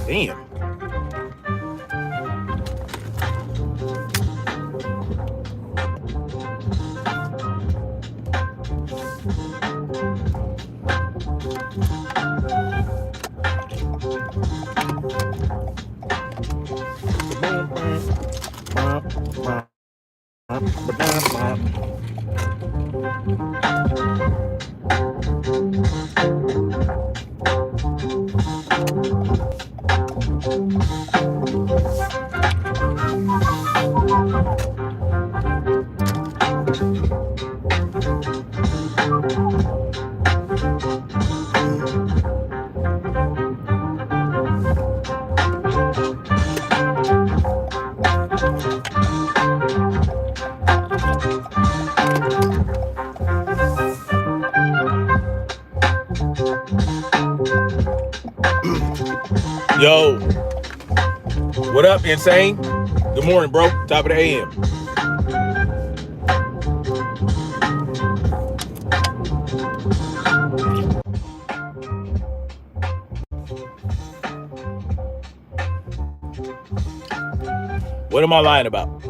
Damn. Yo, what up, Insane? Good morning, bro. Top of the AM. What am I lying about?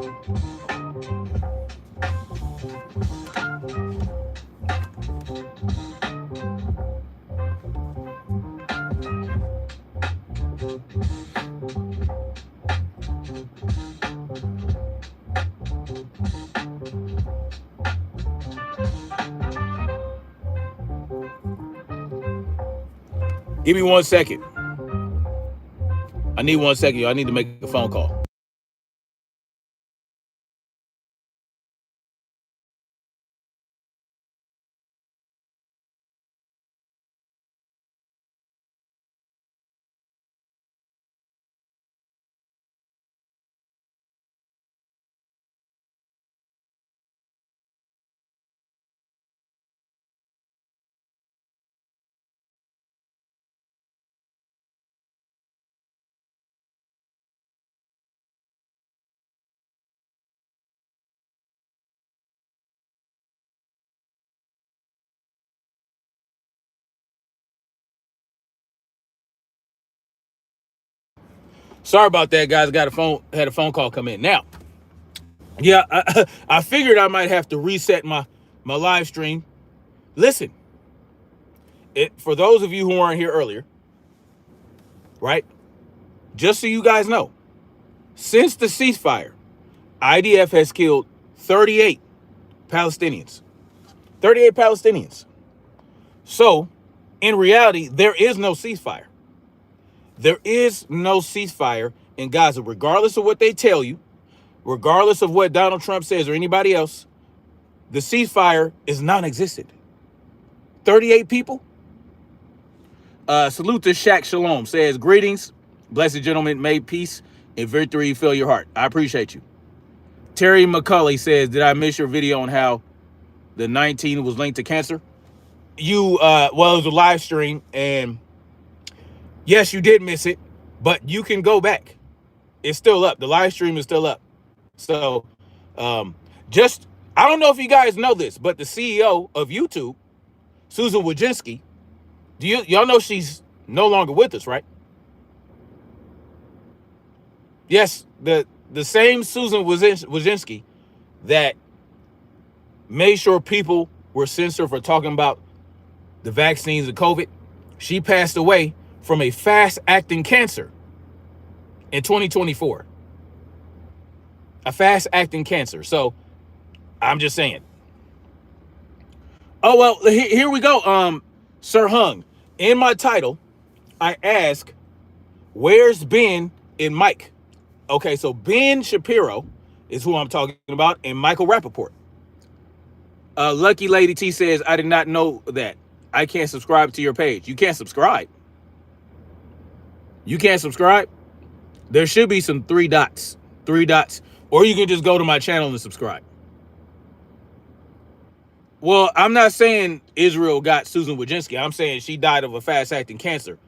Give me 1 second. I need 1 second. I need to make a phone call. Sorry about that, guys. Had a phone call come in. Now, yeah, I figured I might have to reset my live stream. Listen, for those of you who weren't here earlier, right? Just so you guys know, since the ceasefire, IDF has killed 38 Palestinians. 38 Palestinians. So, in reality, there is no ceasefire. There is no ceasefire in Gaza, regardless of what they tell you, regardless of what Donald Trump says or anybody else. The ceasefire is non-existent. 38 people. Salute to Shaq Shalom. Says, greetings, blessed gentlemen, may peace and victory fill your heart. I appreciate you. Terry McCulley says, did I miss your video on how the 19 was linked to cancer? Well, it was a live stream, and yes, you did miss it, but you can go back. It's still up. The live stream is still up. So, I don't know if you guys know this, but the CEO of YouTube, Susan Wojcicki, y'all know she's no longer with us, right? Yes, the same Susan Wojcicki that made sure people were censored for talking about the vaccines and COVID. She passed away from a fast-acting cancer in 2024. A fast-acting cancer. So, I'm just saying. Oh, well, here we go. Sir Hung, in my title, I ask, where's Ben and Mike? Okay, so Ben Shapiro is who I'm talking about, and Michael Rappaport. Lucky Lady T says, I did not know that. I can't subscribe to your page. You can't subscribe. You can't subscribe? There should be some three dots. Or you can just go to my channel and subscribe. Well, I'm not saying Israel got Susan Wojcicki. I'm saying she died of a fast-acting cancer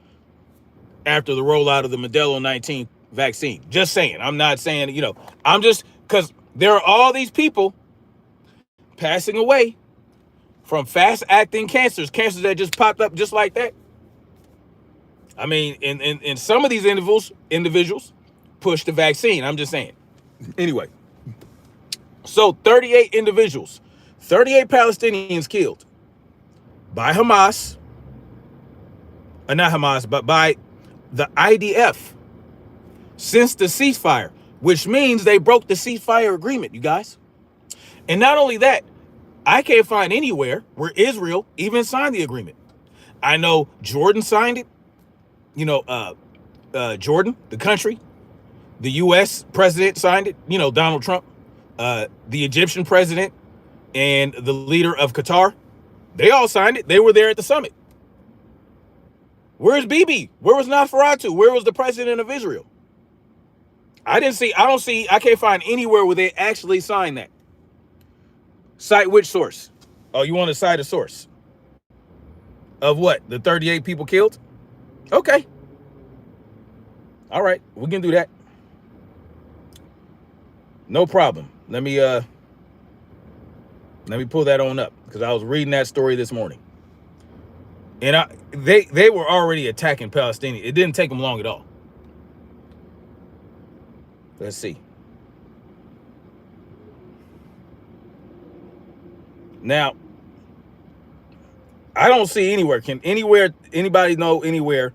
after the rollout of the Modelo 19 vaccine. Just saying. I'm not saying, I'm just, because there are all these people passing away from fast-acting cancers that just popped up just like that. I mean, in some of these individuals push the vaccine. I'm just saying. Anyway, so 38 individuals, 38 Palestinians killed by Hamas, not Hamas, but by the IDF since the ceasefire, which means they broke the ceasefire agreement, you guys. And not only that, I can't find anywhere where Israel even signed the agreement. I know Jordan signed it. Jordan, the country, the U.S. president signed it, Donald Trump, the Egyptian president, and the leader of Qatar. They all signed it. They were there at the summit. Where's Bibi? Where was Nosferatu? Where was the president of Israel? I can't find anywhere where they actually signed that. Cite which source? Oh, you want to cite a source? Of what? The 38 people killed? Okay. All right, we can do that. No problem. Let me pull that on up, because I was reading that story this morning. And they were already attacking Palestinians. It didn't take them long at all. Let's see. Now, I don't see anywhere. Can anybody know anywhere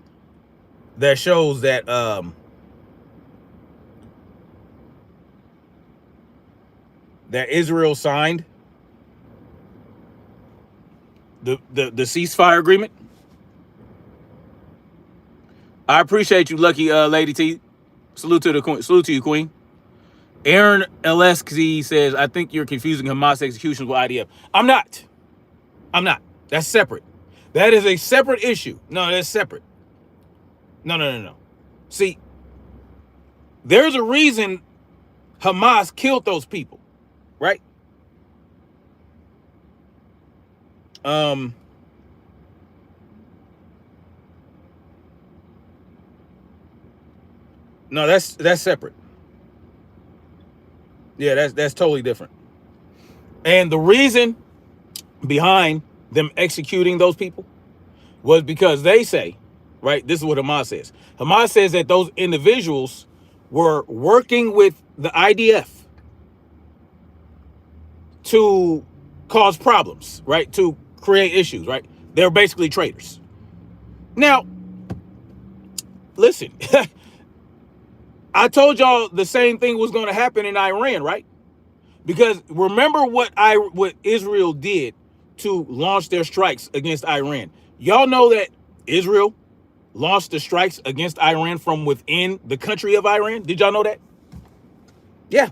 that shows that that Israel signed the ceasefire agreement? I appreciate you, lucky Lady T. Salute to you, Queen. Aaron LSZ says, I think you're confusing Hamas executions with IDF. I'm not. That's separate. That is a separate issue. No, that's separate. No. See, there's a reason Hamas killed those people, right? No, that's separate. Yeah, that's totally different. And the reason behind them executing those people was because they say, right, this is what Hamas says. Hamas says that those individuals were working with the IDF to cause problems, right, to create issues, right? They're basically traitors. Now, listen, I told y'all the same thing was going to happen in Iran, right? Because remember what Israel did to launch their strikes against Iran. Y'all know that Israel launched the strikes against Iran from within the country of Iran. Did y'all know that? Yeah,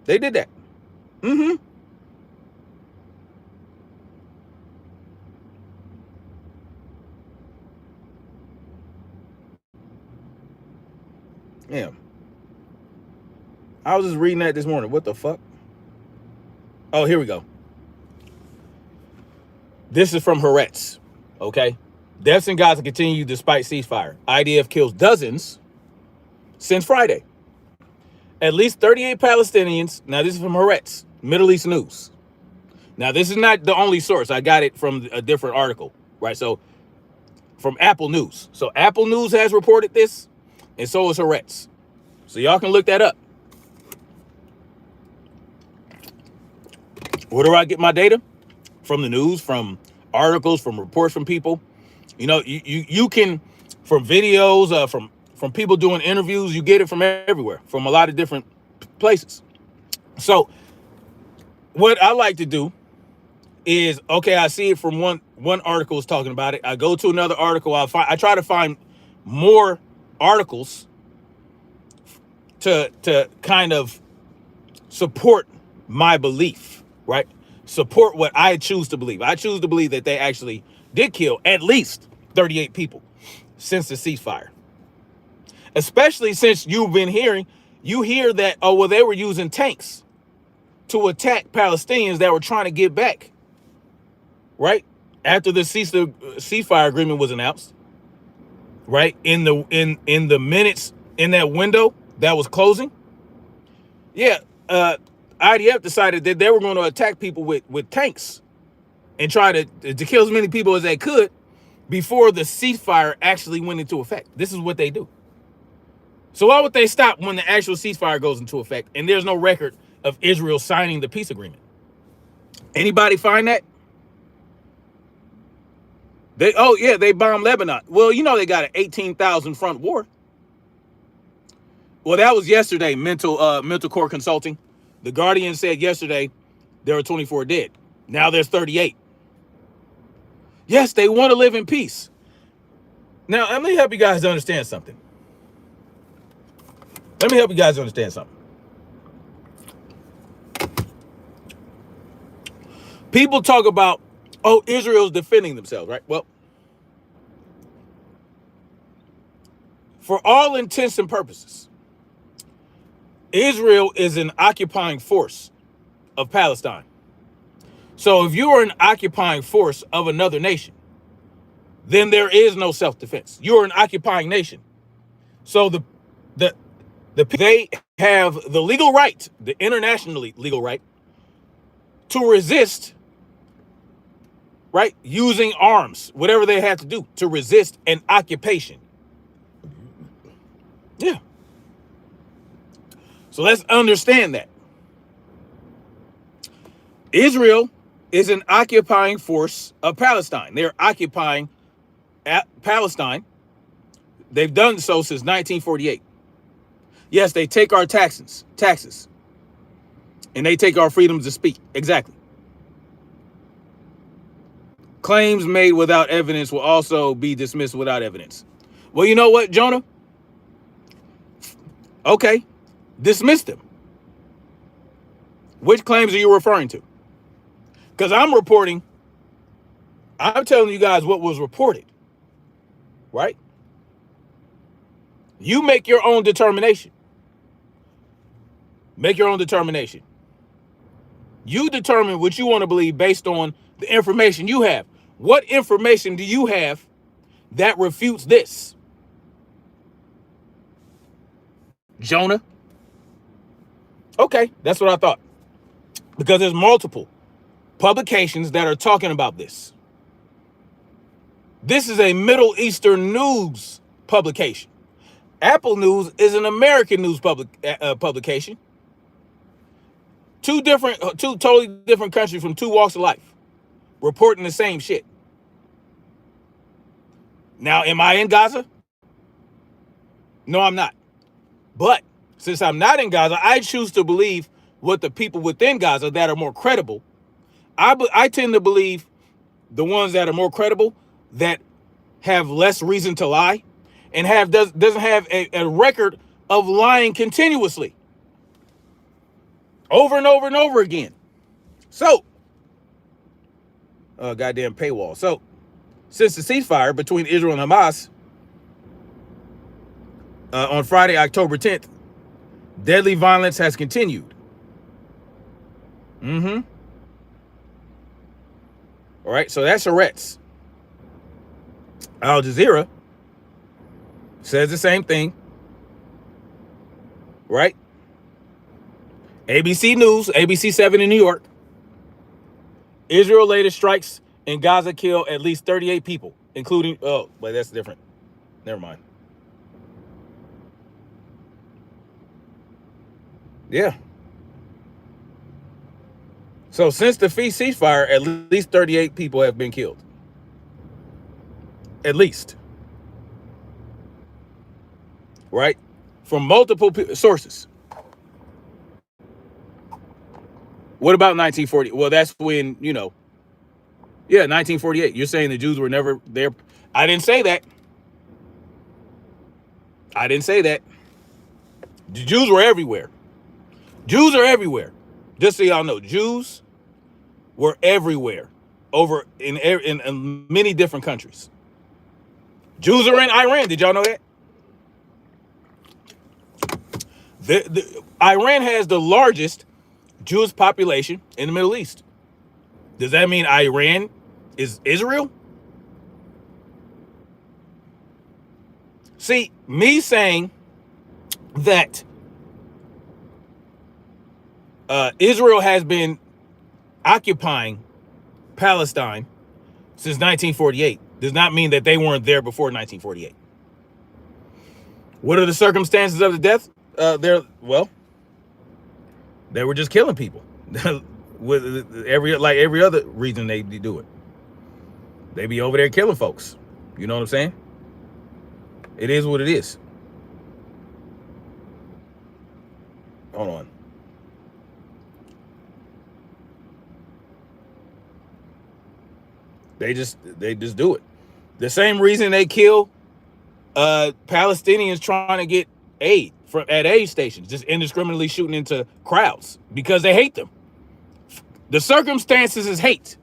they did that. Yeah. I was just reading that this morning. What the fuck? Oh, here we go. This is from Haaretz. Okay. Deaths in Gaza continue despite ceasefire. IDF kills dozens since Friday. At least 38 Palestinians. Now, this is from Haaretz, Middle East News. Now, this is not the only source. I got it from a different article, right? So, from Apple News. So, Apple News has reported this, and so is Haaretz. So, y'all can look that up. Where do I get my data? From the news, from articles, from reports from people. You can, from videos, from people doing interviews, you get it from everywhere, from a lot of different places. So what I like to do is, okay, I see it from one article is talking about it. I go to another article. I try to find more articles to kind of support my belief, right? Support what I choose to believe. I choose to believe that they actually did kill at least 38 people since the ceasefire. Especially since you hear that, oh, well, they were using tanks to attack Palestinians that were trying to get back, right? After the ceasefire agreement was announced. right? In the minutes in that window that was closing. Yeah, IDF decided that they were going to attack people with tanks and try to kill as many people as they could before the ceasefire actually went into effect. This is what they do. So why would they stop when the actual ceasefire goes into effect and there's no record of Israel signing the peace agreement? Anybody find that? They bombed Lebanon. Well, you know they got an 18,000 front war. Well, that was yesterday, mental core consulting. The Guardian said yesterday there were 24 dead. Now there's 38. Yes, they want to live in peace. Now, let me help you guys understand something. People talk about, oh, Israel's defending themselves, right? Well, for all intents and purposes, Israel is an occupying force of Palestine. So if you are an occupying force of another nation, then there is no self-defense. You are an occupying nation. So they have the legal right, the internationally legal right, to resist, right? Using arms, whatever they have to do to resist an occupation. Yeah. So let's understand that. Israel is an occupying force of Palestine. They're occupying Palestine. They've done so since 1948. Yes, they take our taxes, and they take our freedom to speak. Exactly. Claims made without evidence will also be dismissed without evidence. Well, you know what, Jonah? Okay, dismiss them. Which claims are you referring to? Because I'm telling you guys what was reported, right? You make your own determination. Make your own determination. You determine what you want to believe based on the information you have. What information do you have that refutes this? Jonah? Okay, that's what I thought. Because there's multiple publications that are talking about this. This is a Middle Eastern news publication. Apple News is an American news publication. Two totally different countries from two walks of life reporting the same shit. Now, am I in Gaza? No, I'm not. But since I'm not in Gaza, I choose to believe what the people within Gaza that are more credible. I tend to believe the ones that are more credible, that have less reason to lie, and doesn't have a record of lying continuously, over and over and over again. So, goddamn paywall. So, since the ceasefire between Israel and Hamas on Friday, October 10th, deadly violence has continued. All right, so that's Haaretz. Al Jazeera says the same thing, right? ABC News, ABC 7 in New York. Israel latest strikes in Gaza kill at least 38 people, including, oh, wait, that's different. Never mind. Yeah. So since the ceasefire, at least 38 people have been killed. At least. Right? From multiple sources. What about 1940? Well, that's when, 1948. You're saying the Jews were never there. I didn't say that. The Jews were everywhere. Jews are everywhere. Just so y'all know, Jews were everywhere, over in many different countries. Jews are in Iran. Did y'all know that? Iran has the largest Jewish population in the Middle East. Does that mean Iran is Israel? See, me saying that Israel has been occupying Palestine since 1948 does not mean that they weren't there before 1948. What are the circumstances of the death? Well, they were just killing people. With every other reason they do it. They be over there killing folks. You know what I'm saying? It is what it is. Hold on. They just do it. The same reason they kill Palestinians trying to get aid at aid stations, just indiscriminately shooting into crowds because they hate them. The circumstances is hate.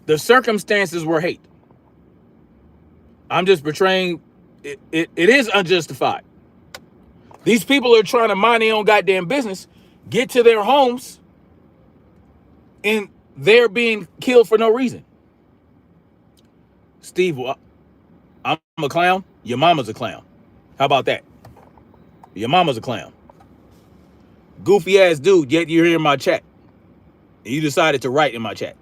The circumstances were hate. I'm just portraying it is unjustified. These people are trying to mind their own goddamn business, get to their homes, and they're being killed for no reason. Steve, I'm a clown. Your mama's a clown. How about that? Your mama's a clown. Goofy ass dude, yet you're here in my chat. And you decided to write in my chat.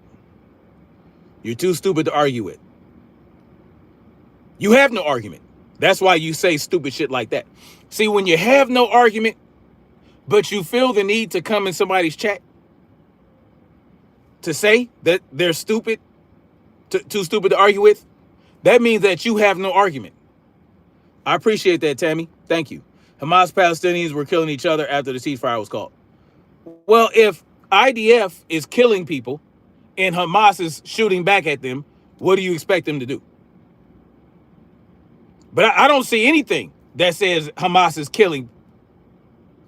You're too stupid to argue with. You have no argument. That's why you say stupid shit like that. See, when you have no argument, but you feel the need to come in somebody's chat to say that they're stupid, too stupid to argue with, that means that you have no argument. I appreciate that, Tammy. Thank you. Hamas Palestinians were killing each other after the ceasefire was called. Well, if IDF is killing people and Hamas is shooting back at them, what do you expect them to do? But I don't see anything that says Hamas is killing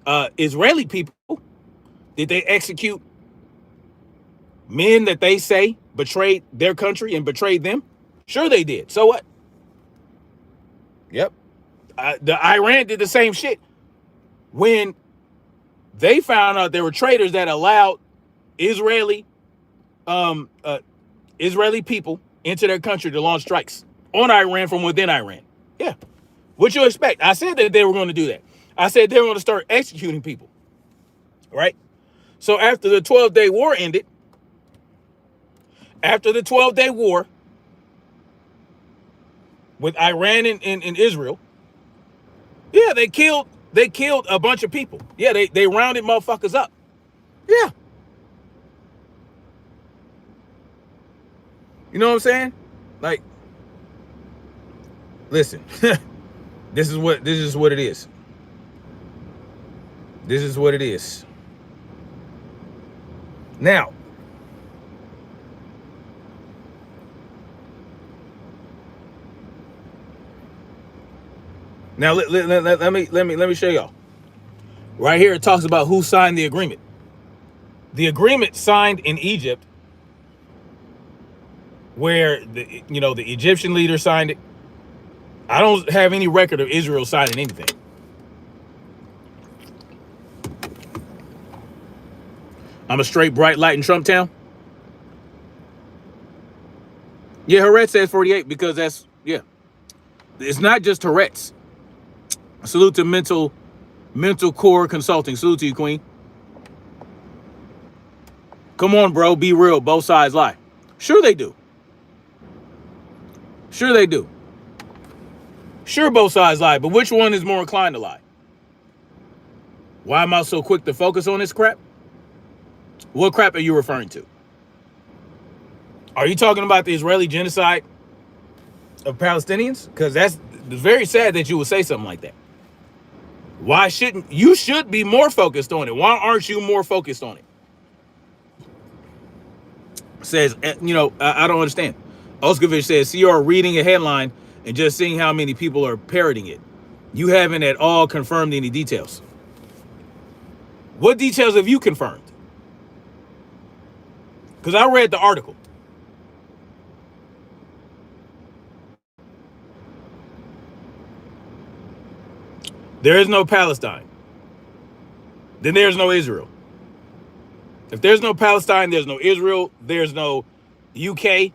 Israeli people. Did they execute men that they say betrayed their country and betrayed them? Sure they did. So what? Yep. The Iran did the same shit when they found out there were traitors that allowed Israeli people into their country to launch strikes on Iran from within Iran. Yeah. What you expect? I said that they were going to do that. I said they were going to start executing people. Right? So after the 12-day war ended, after the 12-day war with Iran and Israel, yeah, they killed a bunch of people. Yeah, they rounded motherfuckers up. Yeah. You know what I'm saying? Like, listen, this is what it is. This is what it is. Now, let me show y'all. Right here, it talks about who signed the agreement. The agreement signed in Egypt, where the Egyptian leader signed it. I don't have any record of Israel signing anything. I'm a straight bright light in Trump Town. Yeah, Haaretz says 48 because that's, yeah. It's not just Haaretz. Salute to mental core consulting. Salute to you, Queen. Come on, bro. Be real. Both sides lie. Sure they do. Sure they do. Sure both sides lie, but which one is more inclined to lie? Why am I so quick to focus on this crap? What crap are you referring to? Are you talking about the Israeli genocide of Palestinians? Because it's very sad that you would say something like that. Why shouldn't you should be more focused on it? Why aren't you more focused on it? Says, I don't understand. Oskovich says, so you're reading a headline and just seeing how many people are parroting it. You haven't at all confirmed any details. What details have you confirmed? Because I read the article. There is no Palestine. Then there's no Israel. If there's no Palestine, there's no Israel. There's no UK.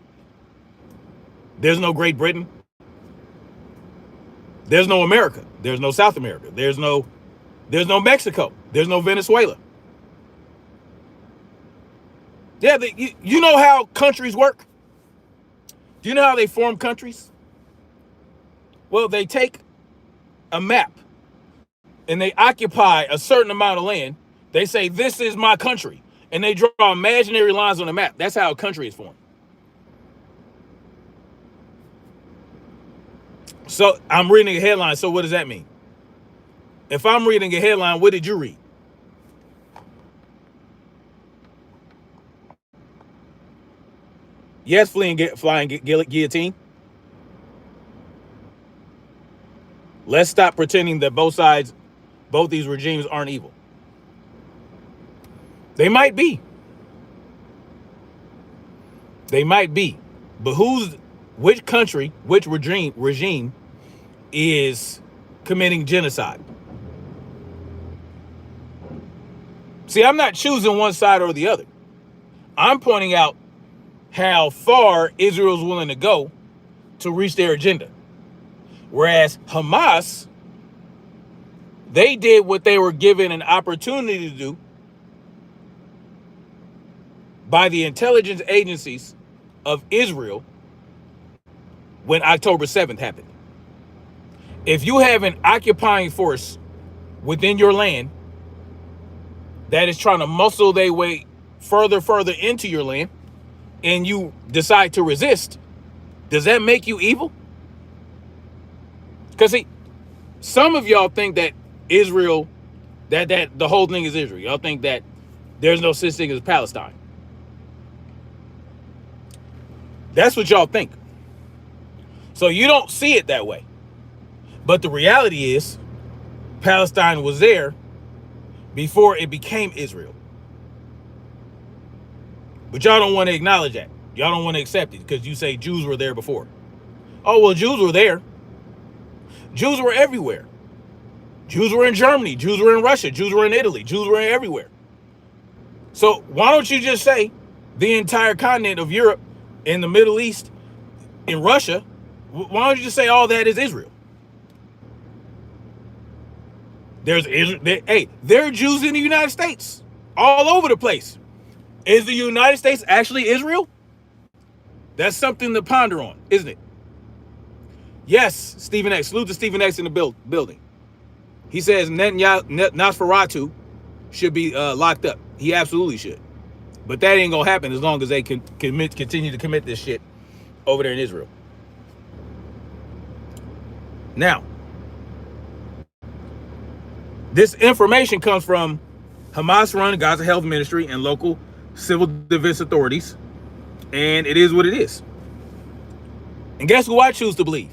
There's no Great Britain. There's no America. There's no South America. There's no Mexico. There's no Venezuela. Yeah, you know how countries work? Do you know how they form countries? Well, they take a map and they occupy a certain amount of land. They say, this is my country. And they draw imaginary lines on the map. That's how a country is formed. So I'm reading a headline. So what does that mean? If I'm reading a headline, what did you read? Yes, flying guillotine. Let's stop pretending that both these regimes aren't evil. They might be. They might be. But which country, which regime is committing genocide? See, I'm not choosing one side or the other. I'm pointing out how far Israel's willing to go to reach their agenda. Whereas Hamas, they did what they were given an opportunity to do by the intelligence agencies of Israel when October 7th happened. If you have an occupying force within your land that is trying to muscle their way further into your land, and you decide to resist, does that make you evil? Because see, some of y'all think that Israel, that the whole thing is Israel. Y'all think that there's no such thing as Palestine. That's what y'all think. So you don't see it that way. But the reality is, Palestine was there before it became Israel. But y'all don't want to acknowledge that. Y'all don't want to accept it because you say Jews were there before. Oh, well, Jews were there. Jews were everywhere. Jews were in Germany. Jews were in Russia. Jews were in Italy. Jews were everywhere. So why don't you just say the entire continent of Europe, in the Middle East, in Russia, why don't you just say all that is Israel? There's Israel. There are Jews in the United States, all over the place. Is the United States actually Israel? That's something to ponder on, isn't it? Yes, Stephen X. Salute to Stephen X in the building. He says Nosferatu should be locked up. He absolutely should. But that ain't going to happen as long as they can continue to commit this shit over there in Israel. Now, this information comes from Hamas-run Gaza Health Ministry and local civil defense authorities, and it is what it is. And guess who I choose to believe?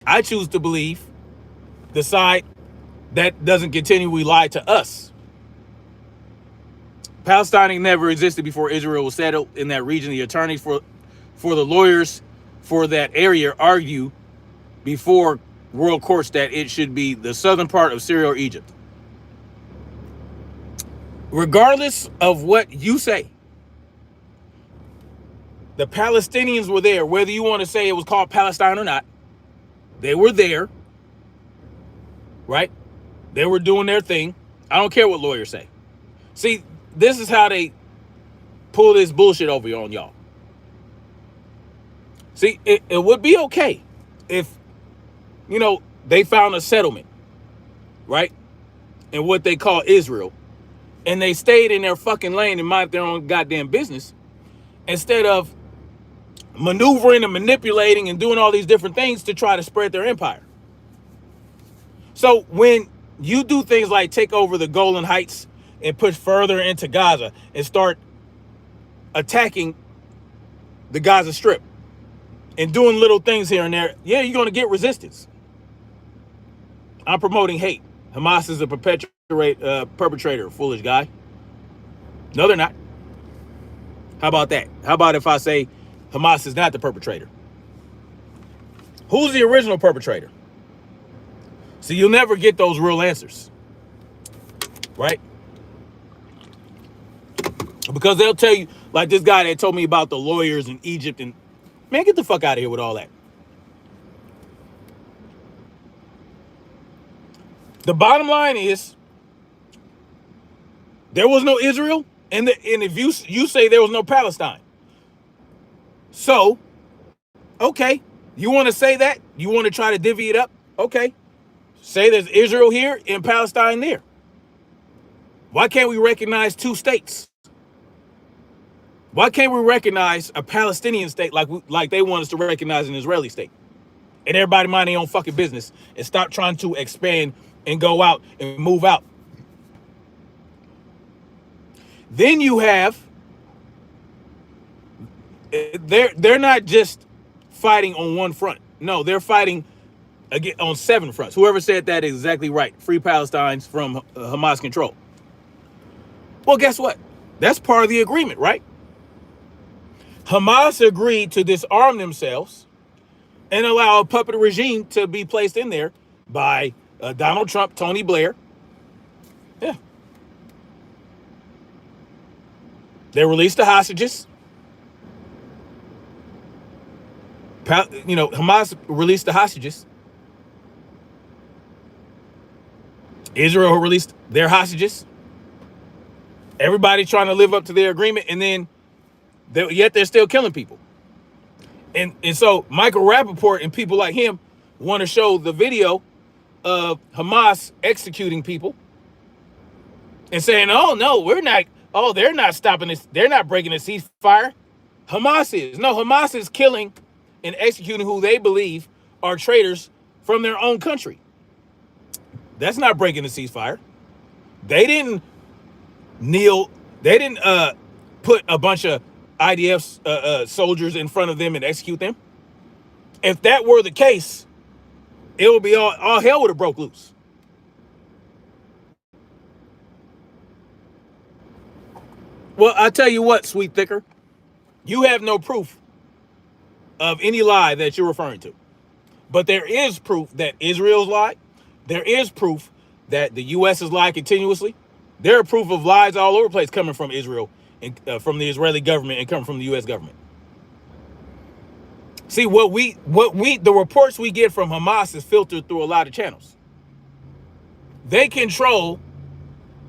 I choose to believe the side that doesn't continually lie to us. Palestine never existed before Israel was settled in that region. The attorneys for the lawyers for that area argue before world courts that it should be the southern part of Syria or Egypt. Regardless of what you say, the Palestinians were there, whether you want to say it was called Palestine or not. They were there, right? They were doing their thing. I don't care what lawyers say. See, this is how they pull this bullshit over on y'all. See, it would be okay if, they found a settlement, right? In what they call Israel. And they stayed in their fucking lane and minded their own goddamn business instead of maneuvering and manipulating and doing all these different things to try to spread their empire. So when you do things like take over the Golan Heights and push further into Gaza and start attacking the Gaza Strip and doing little things here and there, yeah, you're going to get resistance. I'm promoting hate. Hamas is a perpetrator, foolish guy. No, they're not. How about that? How about if I say Hamas is not the perpetrator? Who's the original perpetrator? So you'll never get those real answers, right? Because they'll tell you, like this guy that told me about the lawyers in Egypt, and man, get the fuck out of here with all that. The bottom line is there was no Israel, and if you say there was no Palestine, so okay, you want to say that? You want to try to divvy it up? Okay, say there's Israel here and Palestine there. Why can't we recognize two states? Why can't we recognize a Palestinian state like they want us to recognize an Israeli state? And everybody mind their own fucking business and stop trying to expand and go out and move out. Then you have, they're not just fighting on one front. No, they're fighting again on 7 fronts. Whoever said that is exactly right. Free Palestinians from Hamas control. Well, guess what? That's part of the agreement, right? Hamas agreed to disarm themselves and allow a puppet regime to be placed in there by Donald Trump, Tony Blair. Yeah. They released the hostages. Hamas released the hostages. Israel released their hostages. Everybody trying to live up to their agreement, and then yet they're still killing people. And so Michael Rappaport and people like him want to show the video of Hamas executing people and saying, oh, no, they're not stopping this. They're not breaking the ceasefire. Hamas is. No, Hamas is killing and executing who they believe are traitors from their own country. That's not breaking the ceasefire. They didn't kneel. They didn't put a bunch of IDF soldiers in front of them and execute them. If that were the case, it would be all hell would have broke loose. Well, I tell you what, Sweet Thicker, you have no proof of any lie that you're referring to. But there is proof that Israel's lied. There is proof that the U.S. has lied continuously. There are proof of lies all over the place coming from Israel and from the Israeli government and coming from the U.S. government. See, the reports we get from Hamas is filtered through a lot of channels. They control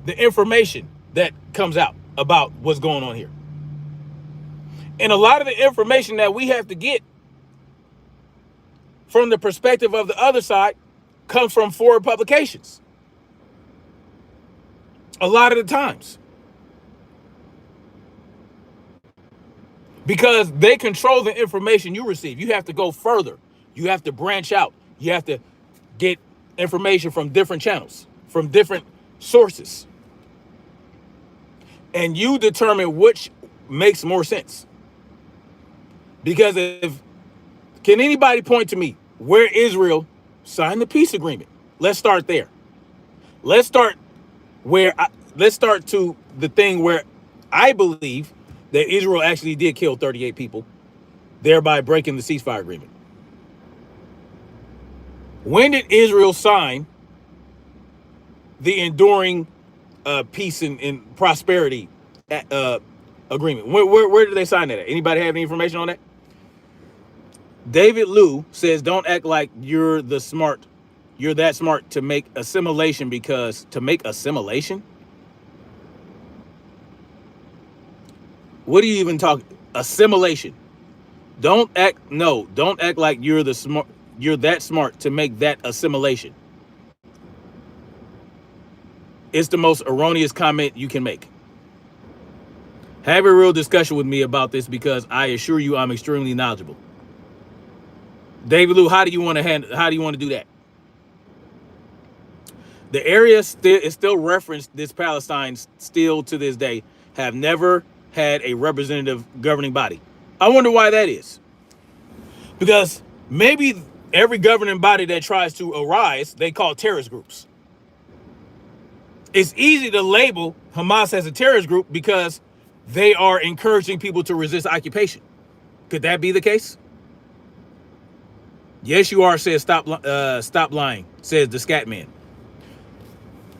the information that comes out about what's going on here. And a lot of the information that we have to get from the perspective of the other side comes from foreign publications. A lot of the times. Because they control the information you receive. You have to go further. You have to branch out. You have to get information from different channels, from different sources. And you determine which makes more sense. Because can anybody point to me where Israel signed the peace agreement? Let's start there. Let's start to the thing where I believe that Israel actually did kill 38 people, thereby breaking the ceasefire agreement. When did Israel sign the enduring peace and prosperity agreement? Where did they sign that at? Anybody have any information on that? David Liu says, don't act like you're that smart to make assimilation to make assimilation? What are you even talking? Assimilation. Don't act like you're that smart to make that assimilation. It's the most erroneous comment you can make. Have a real discussion with me about this because I assure you I'm extremely knowledgeable. David Liu, how do you want to do that? The area is still referenced. This Palestine still to this day have never had a representative governing body. I wonder why that is. Because maybe every governing body that tries to arise, they call terrorist groups. It's easy to label Hamas as a terrorist group because they are encouraging people to resist occupation. Could that be the case? Yes, you are, says stop lying, says the scat man.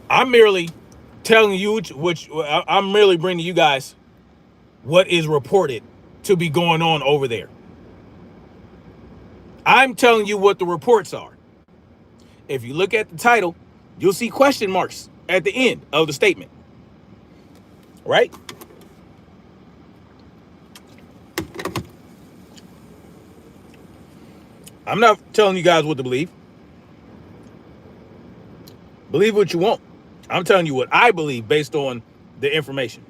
I'm merely telling you, I'm merely bringing you guys what is reported to be going on over there. I'm telling you what the reports are. If you look at the title, You'll see question marks at the end of the statement, right? I'm not telling you guys what to believe. Believe what you want. I'm telling you what I believe based on the information,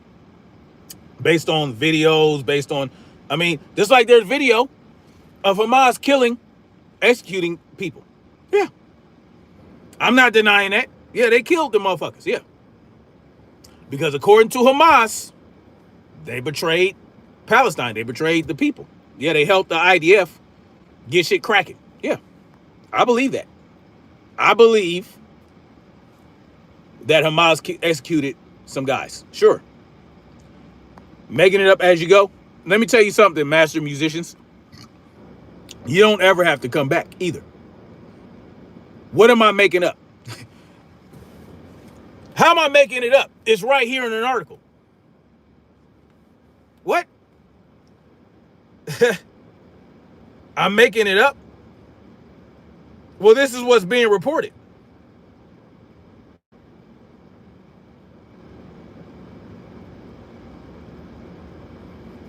based on videos, based on, I mean, just like there's video of Hamas executing people. Yeah. I'm not denying that. Yeah, they killed the motherfuckers. Yeah. Because according to Hamas, they betrayed Palestine. They betrayed the people. Yeah, they helped the IDF get shit cracking. Yeah. I believe that. I believe that Hamas executed some guys. Sure. Making it up as you go. Let me tell you something, master musicians. You don't ever have to come back either. What am I making up? How am I making it up? It's right here in an article. What? I'm making it up? Well, this is what's being reported.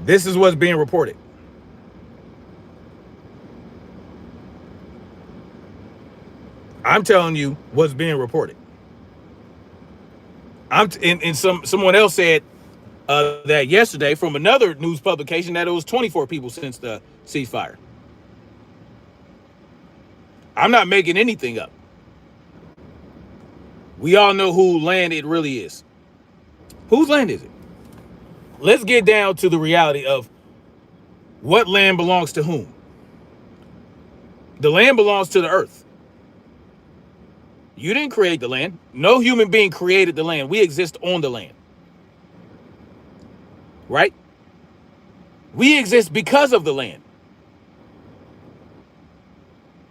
This is what's being reported. I'm telling you what's being reported. Someone else said that yesterday from another news publication that it was 24 people since the ceasefire. I'm not making anything up. We all know whose land it really is. Whose land is it? Let's get down to the reality of what land belongs to whom. The land belongs to the earth. You didn't create the land. No human being created the land. We exist on the land. Right? We exist because of the land.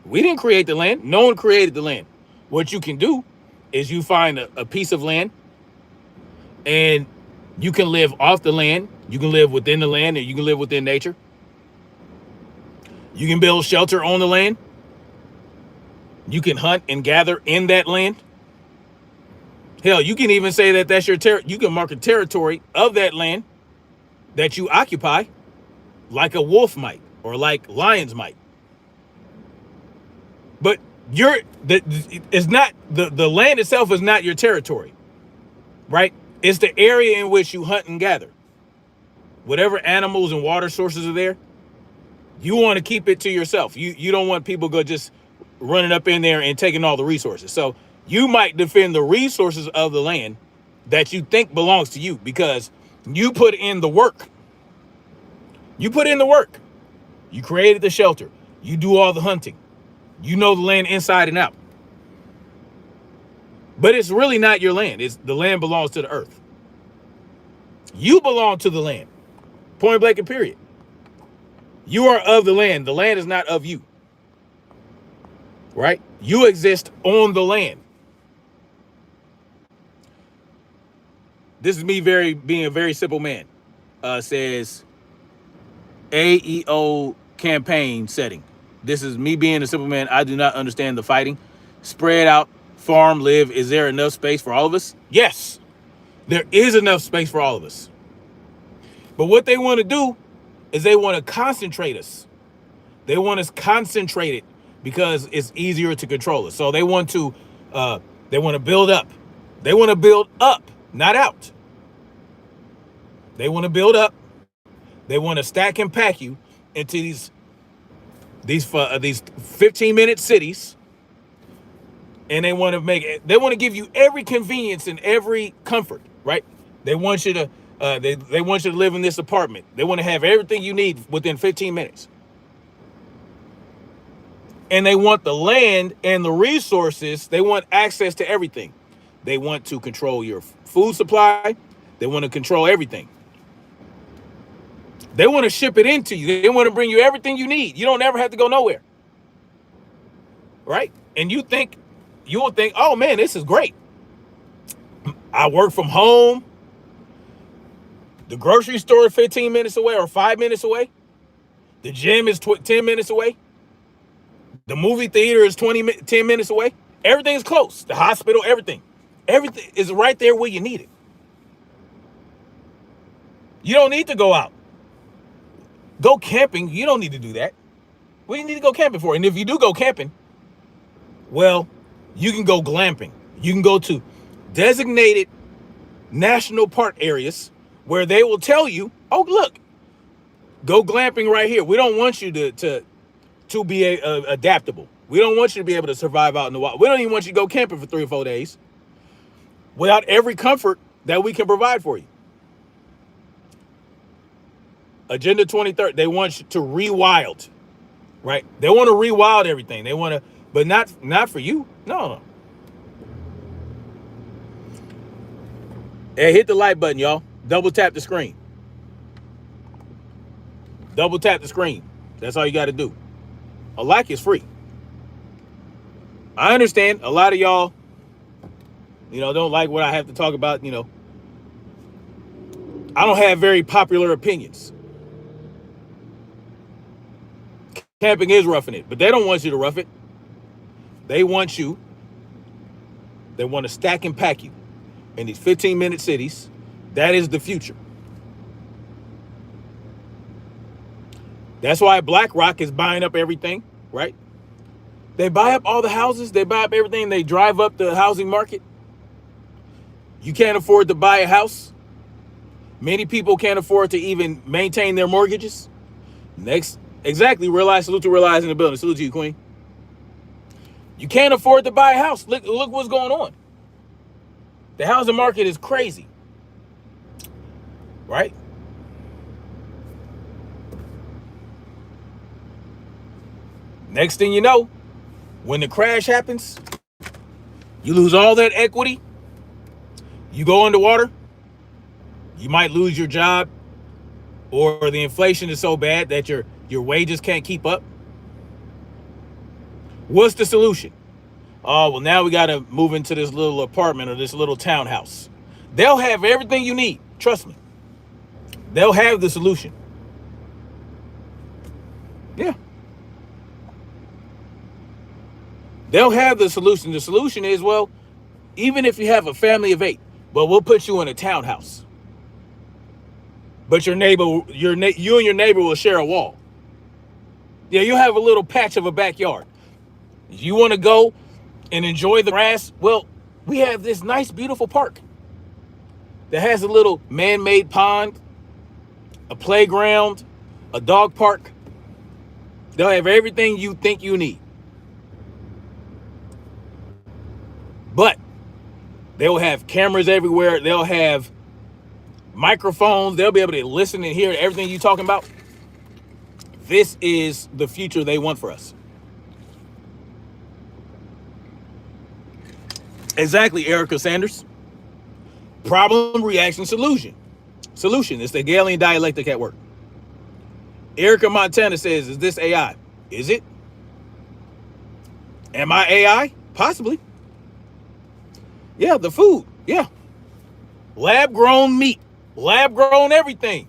We didn't create the land. No one created the land. What you can do is you find a piece of land and you can live off the land. You can live within the land, and you can live within nature. You can build shelter on the land. You can hunt and gather in that land. Hell, you can even say that that's your territory. You can mark a territory of that land that you occupy like a wolf might or like lions might. But it's not the land itself is not your territory, right? It's the area in which you hunt and gather. Whatever animals and water sources are there, you want to keep it to yourself. You don't want people go just running up in there and taking all the resources. So you might defend the resources of the land that you think belongs to you because you put in the work. You put in the work. You created the shelter. You do all the hunting. You know the land inside and out. But it's really not your land. The land belongs to the earth. You belong to the land. Point blank and period. You are of the land. The land is not of you. Right? You exist on the land. This is me being a very simple man. Says AEO campaign setting. This is me being a simple man. I do not understand the fighting. Spread out, farm, live. Is there enough space for all of us? Yes, there is enough space for all of us. But what they want to do is they want to concentrate us. They want us concentrated because it's easier to control us. So they want to build up. They want to build up, not out. They want to build up. They want to stack and pack you into these 15-minute cities, and they want to give you every convenience and every comfort, right? They want you to they want you to live in this apartment. They want to have everything you need within 15 minutes. And they want the land and the resources. They want access to everything. They want to control your food supply. They want to control everything. They want to ship it into you. They want to bring you everything you need. You don't ever have to go nowhere. Right? And you will think, oh man, this is great. I work from home. The grocery store is 15 minutes away or 5 minutes away. The gym is 10 minutes away. The movie theater is 10 minutes away. Everything's close. The hospital, everything. Everything is right there where you need it. You don't need to go out. Go camping. You don't need to do that. What do you need to go camping for? And if you do go camping, well, you can go glamping. You can go to designated national park areas where they will tell you, oh, look, go glamping right here. We don't want you to be adaptable. We don't want you to be able to survive out in the wild. We don't even want you to go camping for 3 or 4 days without every comfort that we can provide for you. Agenda 2030, they want you to rewild, right? They want to rewild everything. They want to, but not for you. No. Hey, hit the like button, y'all. Double tap the screen. Double tap the screen. That's all you got to do. A like is free. I understand a lot of y'all, don't like what I have to talk about. I don't have very popular opinions. Camping is roughing it, but they don't want you to rough it. They want to stack and pack you in these 15-minute cities. That is the future. That's why BlackRock is buying up everything, right? They buy up all the houses. They buy up everything. They drive up the housing market. You can't afford to buy a house. Many people can't afford to even maintain their mortgages. Exactly. Salute to Realize in the building. Salute to you, Queen. You can't afford to buy a house. Look what's going on. The housing market is crazy. Right? Next thing you know, when the crash happens, you lose all that equity. You go underwater. You might lose your job, or the inflation is so bad that your wages can't keep up. What's the solution? Oh, well, now we got to move into this little apartment or this little townhouse. They'll have everything you need. Trust me. They'll have the solution. Yeah. They'll have the solution. The solution is, well, even if you have a family of 8, well, we'll put you in a townhouse. But you and your neighbor will share a wall. Yeah, you'll have a little patch of a backyard. You want to go and enjoy the grass? Well, we have this nice, beautiful park that has a little man-made pond, a playground, a dog park. They'll have everything you think you need. But they'll have cameras everywhere. They'll have microphones. They'll be able to listen and hear everything you're talking about. This is the future they want for us. Exactly, Erica Sanders. Problem, reaction, solution. Solution. It's the Galilean dialectic at work. Erica Montana says, is this AI? Is it? Am I AI? Possibly. Yeah, the food. Yeah. Lab-grown meat. Lab-grown everything.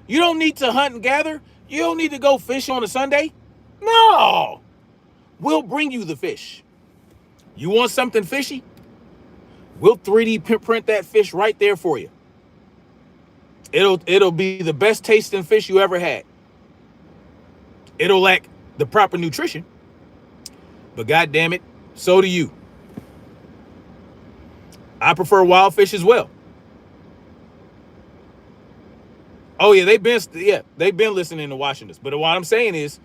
You don't need to hunt and gather. You don't need to go fish on a Sunday. No. We'll bring you the fish. You want something fishy? We'll 3D print that fish right there for you. It'll be the best tasting fish you ever had. It'll lack the proper nutrition, but God damn it, so do you. I prefer wild fish as well. Oh yeah, they've been listening to watching this. But what I'm saying is,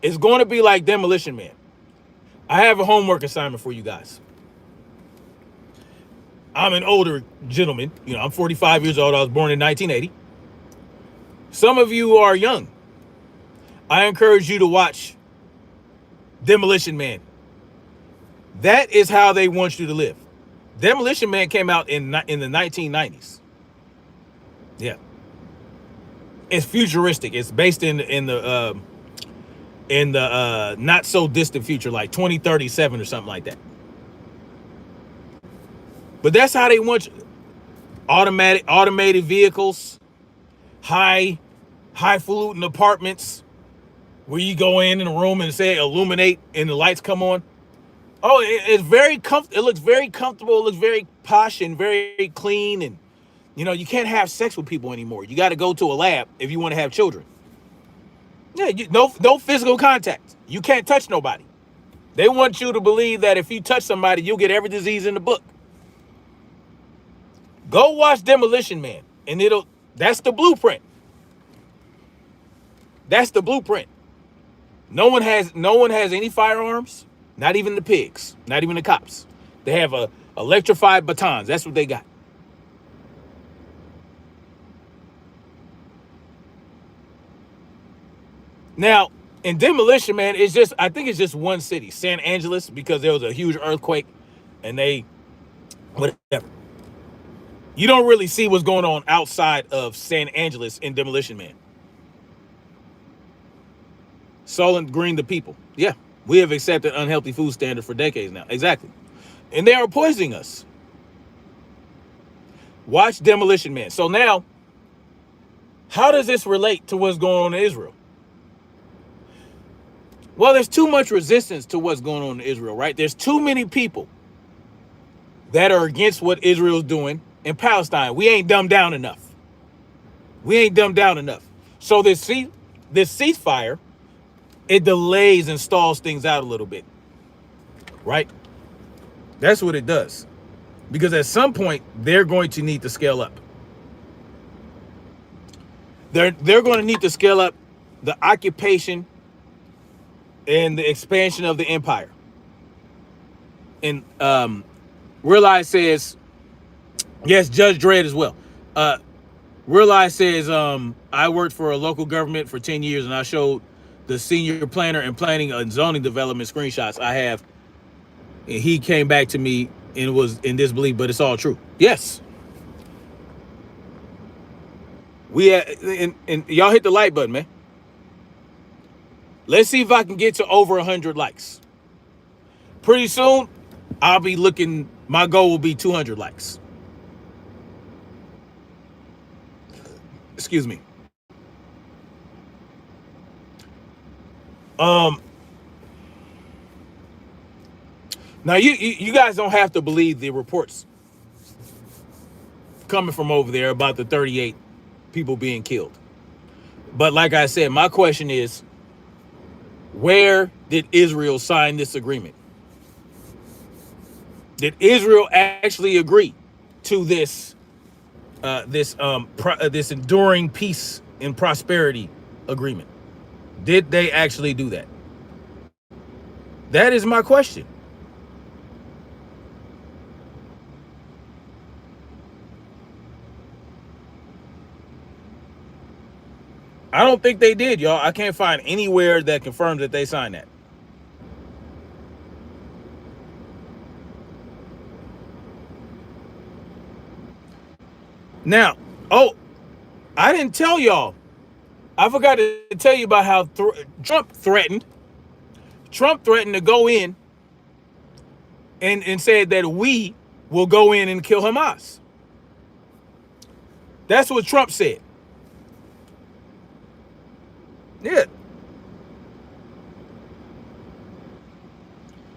it's going to be like Demolition Man. I have a homework assignment for you guys. I'm an older gentleman. I'm 45 years old. I was born in 1980. Some of you are young. I encourage you to watch Demolition Man. That is how they want you to live. Demolition Man came out in the 1990s. Yeah. It's futuristic. It's based in the not so distant future, like 2037 or something like that. But that's how they want you. Automated vehicles, highfalutin apartments where you go in a room and say illuminate and the lights come on. Oh, it's very comfortable. It looks very comfortable. It looks very posh and very clean. And, you can't have sex with people anymore. You got to go to a lab if you want to have children. Yeah, no physical contact. You can't touch nobody. They want you to believe that if you touch somebody, you'll get every disease in the book. Go watch Demolition Man, and that's the blueprint. That's the blueprint. No one has any firearms, not even the pigs, not even the cops. They have electrified batons. That's what they got. Now, in Demolition Man, I think it's just one city, San Angeles, because there was a huge earthquake, and whatever. You don't really see what's going on outside of San Angeles in Demolition Man. Soylent Green the people. Yeah, we have accepted unhealthy food standards for decades now. Exactly. And they are poisoning us. Watch Demolition Man. So now, how does this relate to what's going on in Israel? Well, there's too much resistance to what's going on in Israel, right? There's too many people that are against what Israel's doing in Palestine. We ain't dumbed down enough. So this ceasefire, it delays and stalls things out a little bit, right? That's what it does. Because at some point, they're going to need to scale up. They're going to need to scale up the occupation and the expansion of the empire. And Realize says, yes, Judge Dredd as well. Realize says, I worked for a local government for 10 years and I showed the senior planner and planning and zoning development screenshots I have. And he came back to me and was in disbelief, but it's all true. Yes. And y'all hit the like button, man. Let's see if I can get to over 100 likes. Pretty soon, I'll be looking, my goal will be 200 likes. Excuse me. Now you guys don't have to believe the reports coming from over there about the 38 people being killed. But like I said, my question is, where did Israel sign this agreement? Did Israel actually agree to this enduring peace and prosperity agreement? Did they actually do that? That is my question. I don't think they did, y'all. I can't find anywhere that confirms that they signed that. Now, I didn't tell y'all. I forgot to tell you about how Trump threatened to go in and said that we will go in and kill Hamas. That's what Trump said. Yeah.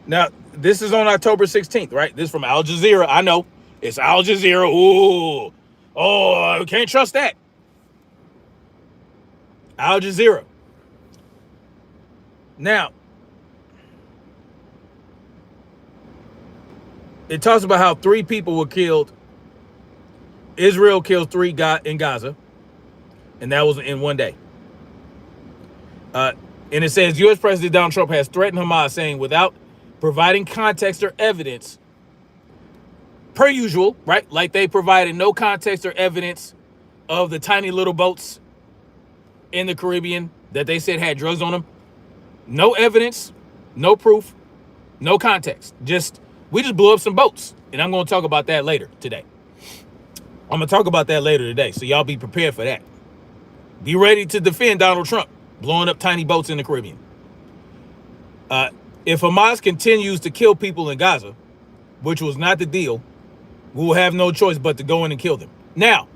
Now, this is on October 16th, right? This is from Al Jazeera. I know. It's Al Jazeera. Ooh. Oh, I can't trust that. Al Jazeera. Now, it talks about how 3 people were killed. Israel killed 3 in Gaza, and that was in one day. And it says, U.S. President Donald Trump has threatened Hamas, saying without providing context or evidence, per usual, right? Like they provided no context or evidence of the tiny little boats in the Caribbean that they said had drugs on them. No evidence, no proof, no context. We just blew up some boats. And I'm going to talk about that later today. I'm going to talk about that later today. So y'all be prepared for that. Be ready to defend Donald Trump blowing up tiny boats in the Caribbean. If Hamas continues to kill people in Gaza, which was not the deal, we will have no choice but to go in and kill them. Now,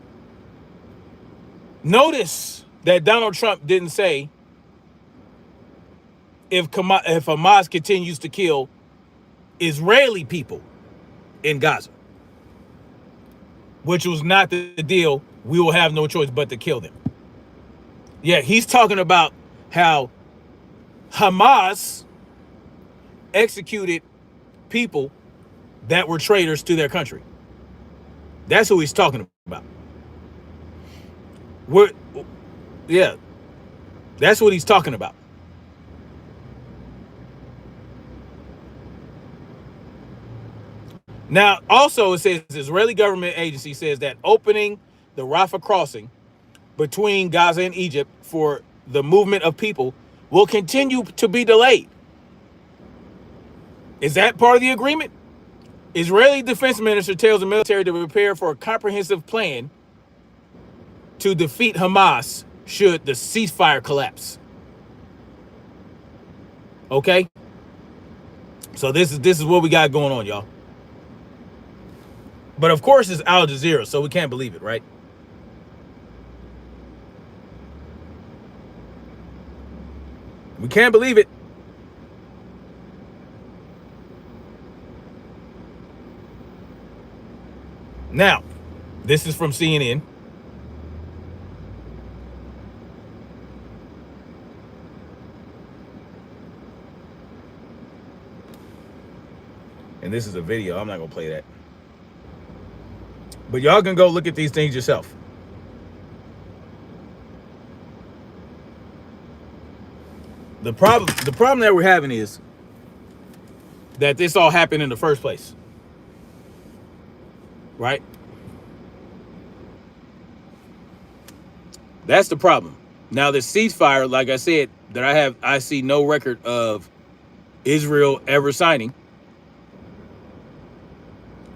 notice that Donald Trump didn't say if Hamas continues to kill Israeli people in Gaza, which was not the deal. We will have no choice but to kill them. Yeah, he's talking about how Hamas executed people that were traitors to their country. That's who he's talking about. Yeah, that's what he's talking about. Now, also it says the Israeli government agency says that opening the Rafah crossing between Gaza and Egypt for the movement of people will continue to be delayed. Is that part of the agreement? Israeli defense minister tells the military to prepare for a comprehensive plan to defeat Hamas should the ceasefire collapse. Okay? So this is what we got going on, y'all. But of course it's Al Jazeera, so we can't believe it, right? We can't believe it. Now, this is from CNN. And this is a video. I'm not going to play that. But y'all can go look at these things yourself. The problem that we're having is that this all happened in the first place. Right? That's the problem. Now the ceasefire, like I said, that I see no record of Israel ever signing,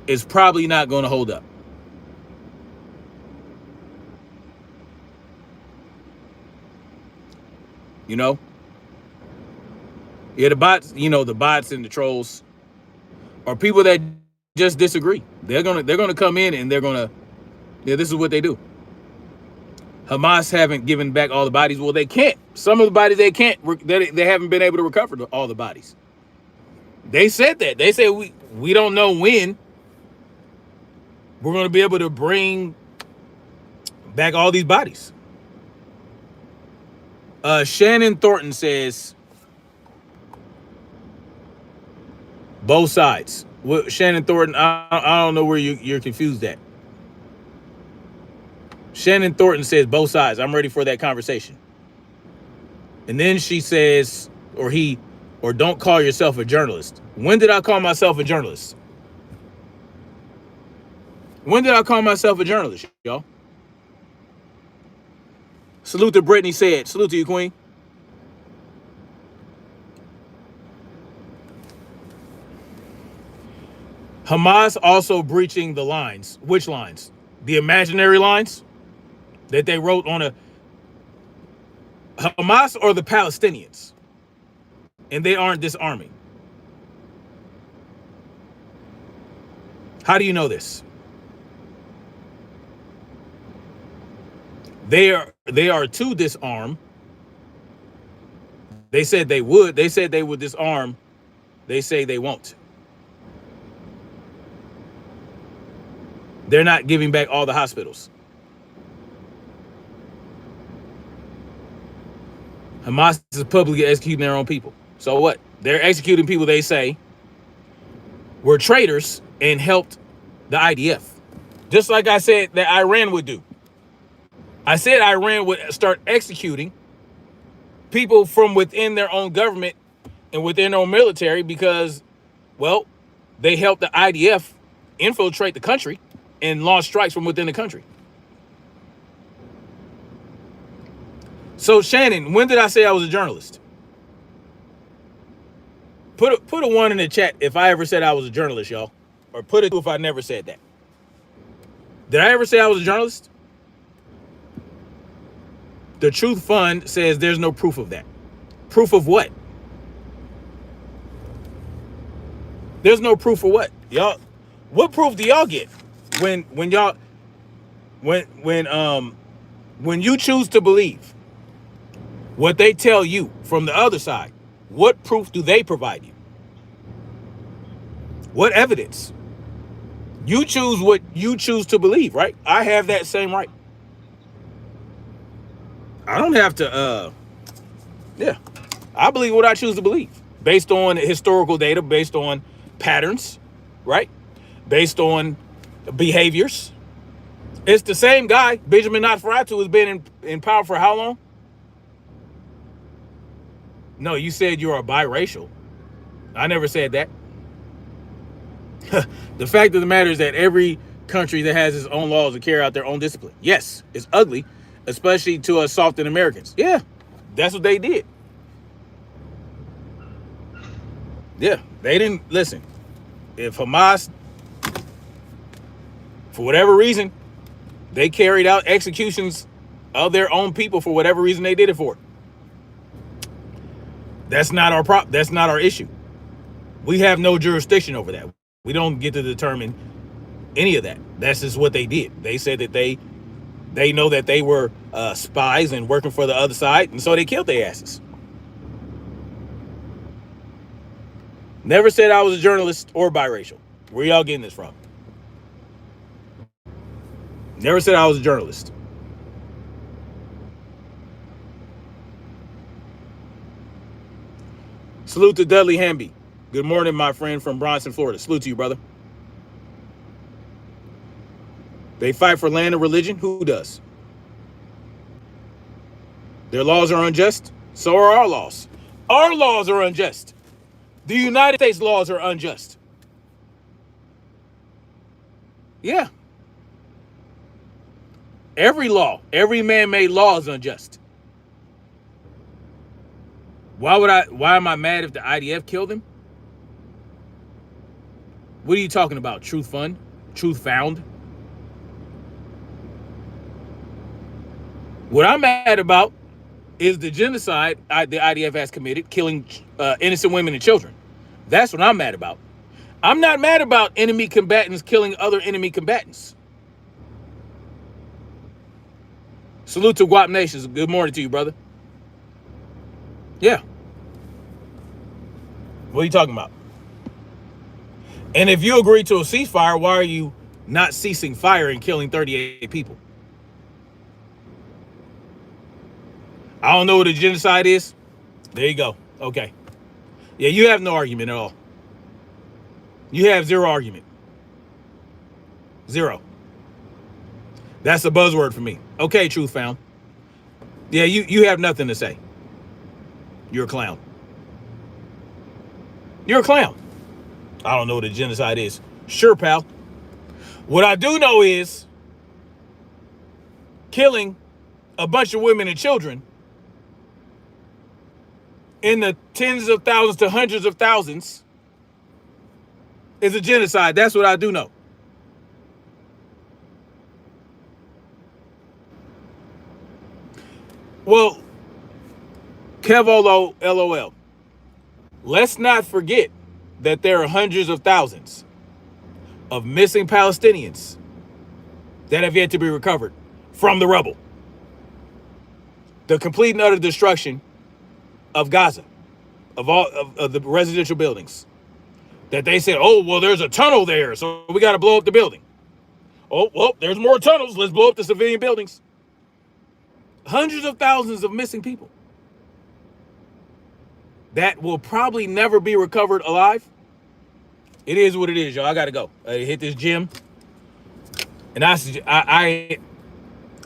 is probably not going to hold up. You know? Yeah, the bots and the trolls are people that just disagree. They're gonna come in and this is what they do. Hamas haven't given back all the bodies. Well, they can't. Some of the bodies they can't. They haven't been able to recover all the bodies. They said that. They say we don't know when we're going to be able to bring back all these bodies. Shannon Thornton says both sides. Shannon Thornton, I don't know where you're confused at. Shannon Thornton says both sides. I'm ready for that conversation. And then she says, or don't call yourself a journalist. When did I call myself a journalist? When did I call myself a journalist, y'all? Salute to Brittany said. Salute to you, Queen. Hamas also breaching the lines. Which lines? The imaginary lines that they wrote on a Hamas or the Palestinians? And they aren't disarming. How do you know this? They are to disarm. They said they would. They said they would disarm. They say they won't. They're not giving back all the hospitals. Hamas is publicly executing their own people. So what? They're executing people they say were traitors and helped the IDF. Just like I said that Iran would do. I said Iran would start executing people from within their own government and within their own military because, well, they helped the IDF infiltrate the country and launch strikes from within the country. So Shannon, when did I say I was a journalist? Put a 1 in the chat if I ever said I was a journalist, y'all. Or put a 2 if I never said that. Did I ever say I was a journalist? The Truth Fund says there's no proof of that. Proof of what? There's no proof for what? Y'all, what proof do y'all get when you choose to believe what they tell you from the other side? What proof do they provide you? What evidence? You choose what you choose to believe, right? I have that same right. I don't have to, yeah. I believe what I choose to believe based on historical data, based on patterns, right? Based on behaviors. It's the same guy, Benjamin Nosferatu, has been in power for how long? No, you said you're a biracial. I never said that. The fact of the matter is that every country that has its own laws and carry out their own discipline. Yes, it's ugly, especially to us softened Americans. Yeah, that's what they did. Yeah, they didn't listen. If Hamas, for whatever reason, they carried out executions of their own people for whatever reason they did it for. That's not our that's not our issue. We have no jurisdiction over that. We don't get to determine any of that. That's just what they did. They said that they know that they were spies and working for the other side, and so they killed their asses. Never said I was a journalist or biracial. Where y'all getting this from? Never said I was a journalist. Salute to Dudley Hamby. Good morning, my friend from Bronson, Florida. Salute to you, brother. They fight for land and religion. Who does? Their laws are unjust. So are our laws. Our laws are unjust. The United States laws are unjust. Yeah. Every law, every man-made law is unjust. Why am I mad if the IDF killed him? What are you talking about? Truth fund? Truth found? What I'm mad about is the genocide the IDF has committed, killing innocent women and children. That's what I'm mad about. I'm not mad about enemy combatants killing other enemy combatants. Salute to Guap Nations. Good morning to you, brother. Yeah. What are you talking about? And if you agree to a ceasefire, why are you not ceasing fire and killing 38 people? I don't know what a genocide is. There you go. Okay. Yeah, you have no argument at all. You have zero argument. Zero. That's a buzzword for me. Okay, truth found. Yeah, you have nothing to say. You're a clown. You're a clown. I don't know what a genocide is. Sure, pal. What I do know is killing a bunch of women and children in the tens of thousands to hundreds of thousands is a genocide. That's what I do know. Well, Kevolo LOL. Let's not forget that there are hundreds of thousands of missing Palestinians that have yet to be recovered from the rubble. The complete and utter destruction of Gaza, of all of the residential buildings. That they said, oh, well, there's a tunnel there, so we got to blow up the building. Oh, well, there's more tunnels. Let's blow up the civilian buildings. Hundreds of thousands of missing people that will probably never be recovered alive. It is what it is, y'all. I got to go. Hit this gym. And I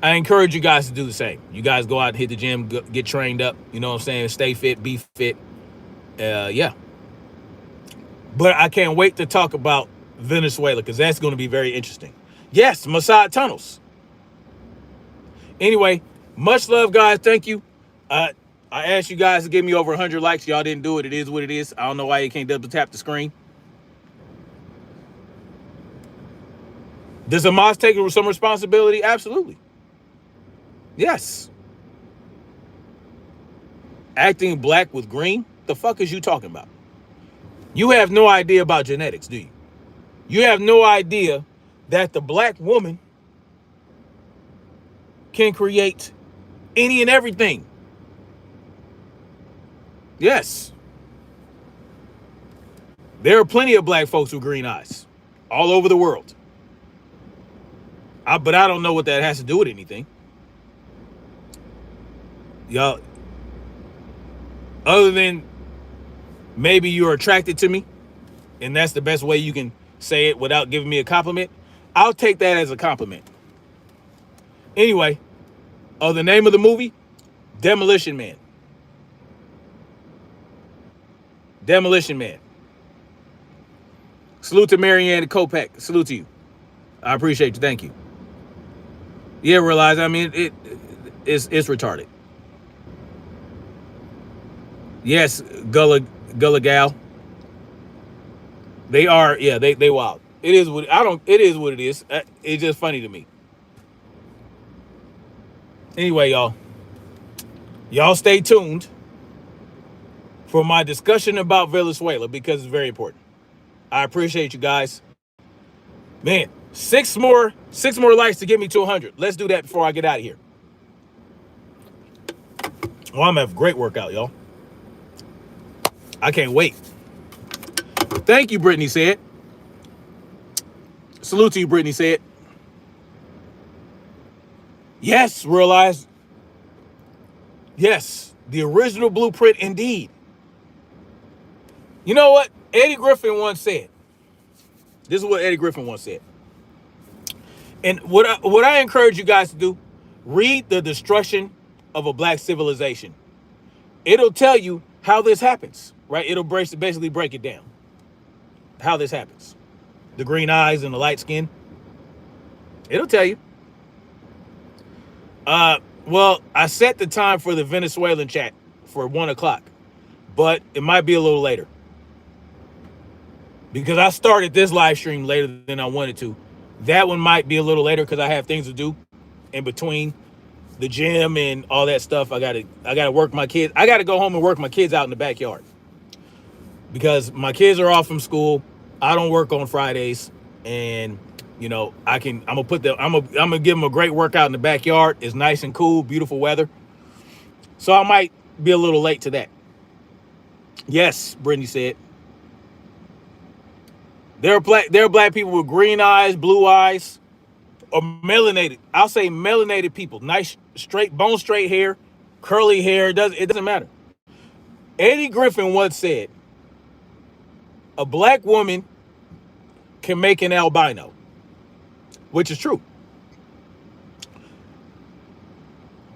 encourage you guys to do the same. You guys go out and hit the gym, get trained up. You know what I'm saying? Stay fit, be fit. Yeah. But I can't wait to talk about Venezuela because that's going to be very interesting. Yes, Mossad tunnels. Anyway, much love, guys. Thank you. I asked you guys to give me over 100 likes. Y'all didn't do it. It is what it is. I don't know why you can't double tap the screen. Does Hamas take some responsibility? Absolutely. Yes. Acting black with green? The fuck is you talking about? You have no idea about genetics, do you? You have no idea that the black woman can create any and everything. Yes. There are plenty of black folks with green eyes all over the world. But I don't know what that has to do with anything. Y'all, other than maybe you're attracted to me, and that's the best way you can say it without giving me a compliment, I'll take that as a compliment. Anyway, the name of the movie, Demolition Man. Demolition Man. Salute to Marianne Kopech. Salute to you. I appreciate you. Thank you. Yeah, realize. I mean, it's retarded. Yes, Gullah Gal. They are. Yeah, they wild. It is what I don't. It is what it is. It's just funny to me. Anyway, y'all stay tuned for my discussion about Venezuela because it's very important. I appreciate you guys. Man, six more likes to get me to 100. Let's do that before I get out of here. Well, I'm gonna have a great workout, y'all. I can't wait. Thank you, Brittany said. Salute to you, Brittany said. Yes, realize. Yes, the original blueprint indeed. You know what? Eddie Griffin once said. This is what Eddie Griffin once said. And what I encourage you guys to do, read The Destruction of a Black Civilization. It'll tell you how this happens, right? It'll basically break it down. How this happens. The green eyes and the light skin. It'll tell you. Well, I set the time for the Venezuelan chat for 1 o'clock, but it might be a little later. Because I started this live stream later than I wanted to. That one might be a little later because I have things to do in between the gym and all that stuff. I gotta work my kids. I gotta go home and work my kids out in the backyard. Because my kids are off from school. I don't work on Fridays. And you know, I'm gonna give them a great workout in the backyard. It's nice and cool, beautiful weather. So I might be a little late to that. Yes, Brittany said. There are black people with green eyes, blue eyes, or melanated. I'll say melanated people. Nice, straight, bone straight hair, curly hair. It doesn't matter. Eddie Griffin once said, a black woman can make an albino, which is true.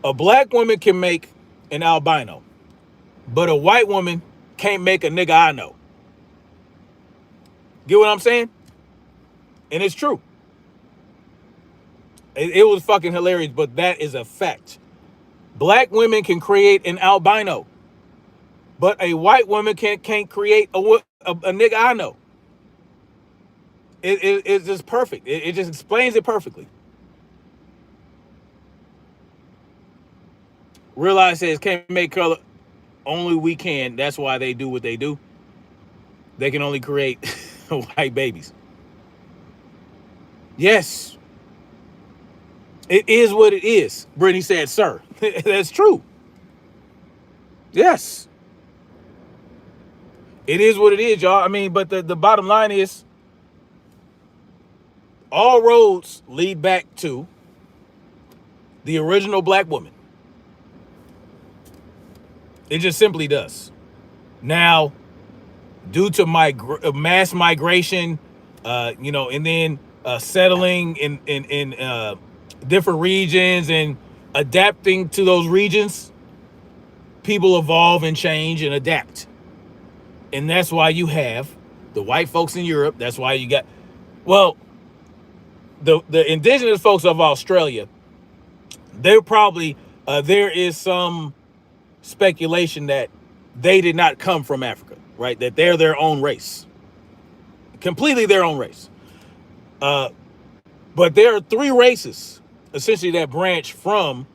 A black woman can make an albino, but a white woman can't make a nigga I know. Get what I'm saying? And it's true. It was fucking hilarious, but that is a fact. Black women can create an albino, but a white woman can't create a nigga I know. It's just perfect. It just explains it perfectly. Realize says can't make color. Only we can. That's why they do what they do. They can only create white babies. Yes. It is what it is. Brittany said, sir. That's true. Yes. It is what it is, y'all. I mean, but the bottom line is all roads lead back to the original black woman. It just simply does. Now, due to mass migration, and then settling in different regions and adapting to those regions, people evolve and change and adapt. And that's why you have the white folks in Europe. That's why you got, well, the indigenous folks of Australia, they're probably, there is some speculation that they did not come from Africa, right? That they're their own race, completely their own race. But there are three races essentially that branch from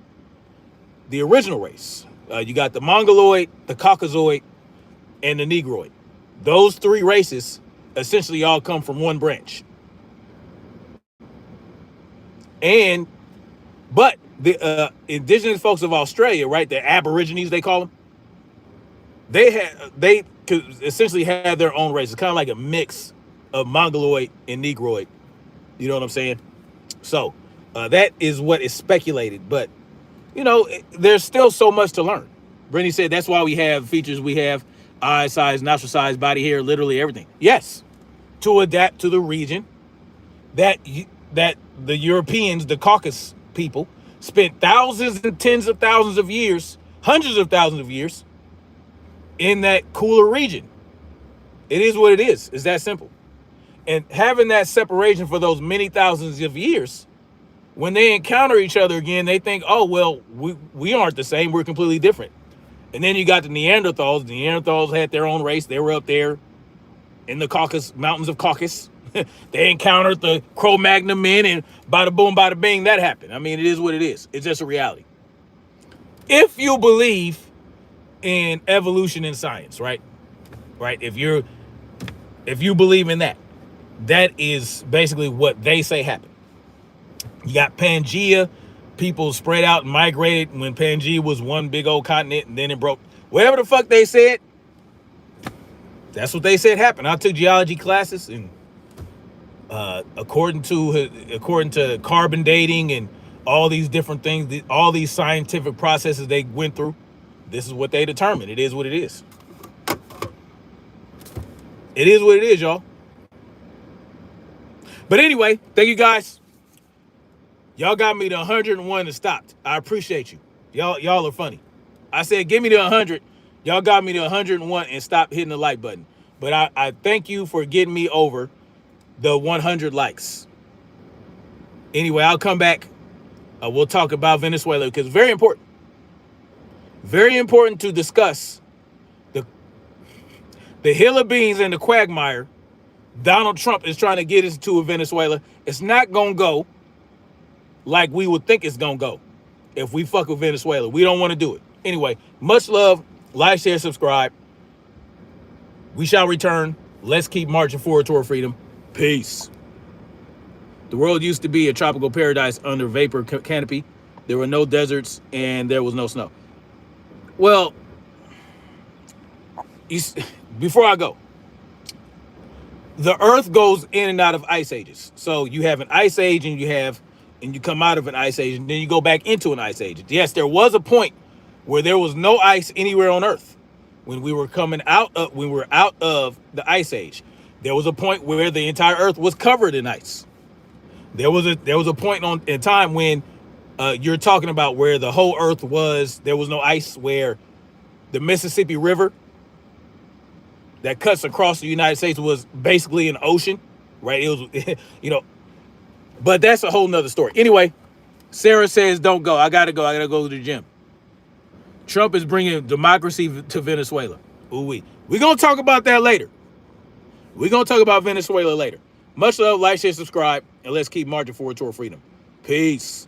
the original race. You got the Mongoloid, the Caucasoid, and the Negroid. Those three races essentially all come from one branch. But the indigenous folks of Australia, right, the Aborigines, they call them, They could essentially have their own race. It's kind of like a mix of Mongoloid and Negroid. You know what I'm saying? So that is what is speculated. But, there's still so much to learn. Brittany said that's why we have features we have: eye size, nostril size, body hair, literally everything. Yes, to adapt to the region that the Europeans, the Caucasus people, spent thousands and tens of thousands of years, hundreds of thousands of years in that cooler region. It is what it is. It's that simple. And having that separation for those many thousands of years, when they encounter each other again, they think, oh, well, we aren't the same. We're completely different. And then you got the Neanderthals. The Neanderthals had their own race. They were up there in the Caucasus, mountains of Caucasus. They encountered the Cro-Magnon men, and bada boom, bada bing, that happened. I mean, it is what it is. It's just a reality. If you believe in evolution and science, right? If you believe in that, that is basically what they say happened. You got Pangea. People spread out and migrated when Pangea was one big old continent, and then it broke. Whatever the fuck they said, that's what they said happened. I took geology classes, and according to carbon dating and all these different things, all these scientific processes they went through, this is what they determined. It is what it is. It is what it is, y'all. But anyway, thank you guys. Y'all got me to 101 and stopped. I appreciate you. Y'all are funny. I said, give me to 100. Y'all got me to 101 and stopped hitting the like button. But I thank you for getting me over the 100 likes. Anyway, I'll come back. We'll talk about Venezuela because it's very important. Very important to discuss the hill of beans and the quagmire Donald Trump is trying to get us to Venezuela. It's not going to go like we would think it's going to go if we fuck with Venezuela. We don't want to do it. Anyway, much love. Like, share, subscribe. We shall return. Let's keep marching forward toward freedom. Peace. The world used to be a tropical paradise under vapor canopy. There were no deserts and there was no snow. Well, before I go, the earth goes in and out of ice ages. So you have an ice age and you come out of an ice age and then you go back into an ice age. Yes, there was a point where there was no ice anywhere on earth. When we were out of the ice age, there was a point where the entire earth was covered in ice. There was a point in time when you're talking about where the whole earth there was no ice, where the Mississippi River that cuts across the United States was basically an ocean, right? It was, but that's a whole nother story. Anyway, Sarah says, don't go. I gotta go to the gym. Trump is bringing democracy to Venezuela. Ooh-wee. We're going to talk about that later. We're going to talk about Venezuela later. Much love, like, share, subscribe, and let's keep marching forward toward freedom. Peace.